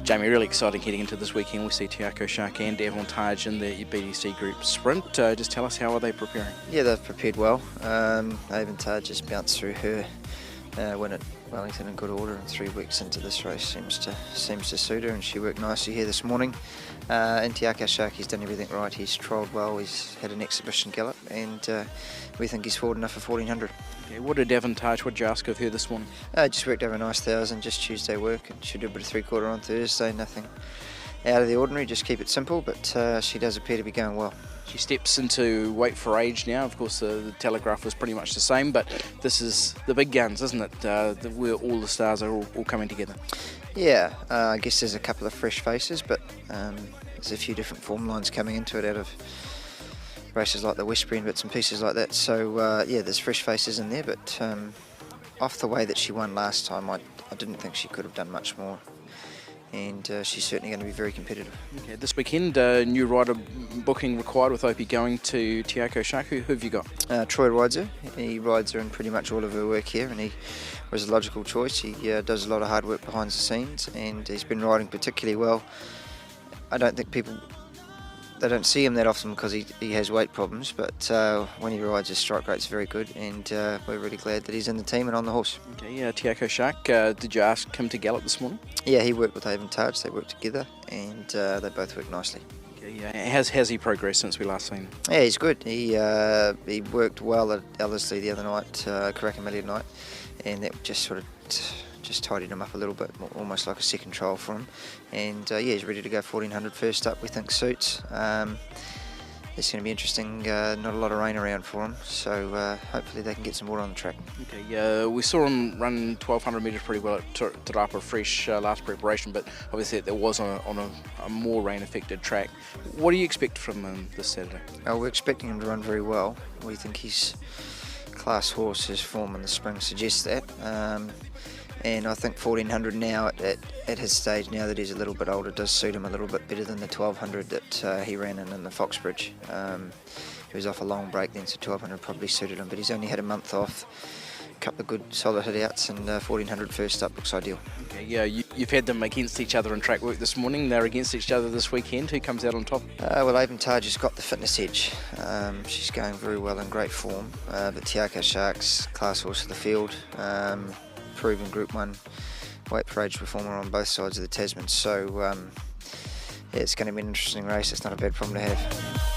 Jamie, really exciting heading into this weekend. We see Te Akau Shark and Avantage in the BCD Group Sprint. Just tell us, how are they preparing? Yeah, they've prepared well. Avantage just bounced through her win at Wellington in good order, and 3 weeks into this race seems to suit her, and she worked nicely here this morning. In Te Akau Shark, he's done everything right. He's trolled well, he's had an exhibition gallop, and we think he's forward enough for 1400. Okay, what did Avantage, what did you ask of her this morning? Just worked over a nice 1,000, just Tuesday work, and she did a bit of 3/4 on Thursday, nothing out of the ordinary, just keep it simple, but she does appear to be going well. She steps into weight for age now. Of course, the telegraph was pretty much the same, but this is the big guns, isn't it? Where all the stars are all coming together. Yeah, I guess there's a couple of fresh faces, but there's a few different form lines coming into it out of races like the Westbury and bits and pieces like that. So yeah, there's fresh faces in there, but off the way that she won last time, I didn't think she could have done much more. And she's certainly going to be very competitive. Okay, this weekend, new rider booking required with Opie going to Te Akau Shark. Who have you got? Troy rides her. He rides her in pretty much all of her work here, and he was a logical choice. He does a lot of hard work behind the scenes, and he's been riding particularly well. I don't think they don't see him that often because he has weight problems, but when he rides, his strike rate's very good, and we're really glad that he's in the team and on the horse. Okay, yeah, Te Akau Shark, did you ask him to gallop this morning? Yeah, he worked with Avantage, they worked together, and they both worked nicely. Okay, yeah. Has he progressed since we last seen him? Yeah, he's good. He worked well at Ellerslie the other night, Karaka night, and that just sort of just tidied him up a little bit, almost like a second trial for him. And yeah, he's ready to go 1400 first up, we think suits. It's going to be interesting, not a lot of rain around for him, so hopefully they can get some water on the track. Okay, we saw him run 1200 metres pretty well at Te Rapa fresh last preparation, but obviously there was on a more rain affected track. What do you expect from him this Saturday? We're expecting him to run very well. We think he's class horse, his form in the spring suggests that. And I think 1400 now at his stage, now that he's a little bit older, does suit him a little bit better than the 1200 that he ran in the Foxbridge. He was off a long break then, so 1200 probably suited him, but he's only had a month off, a couple of good solid hit-outs, and 1400 first up looks ideal. Okay, yeah, you've had them against each other in track work this morning. They're against each other this weekend. Who comes out on top? Well, Avantage has got the fitness edge. She's going very well, in great form, but Te Akau Shark's class horse of the field. Proven Gr.1 weight for age performer on both sides of the Tasman, so yeah, it's going to be an interesting race. It's not a bad problem to have.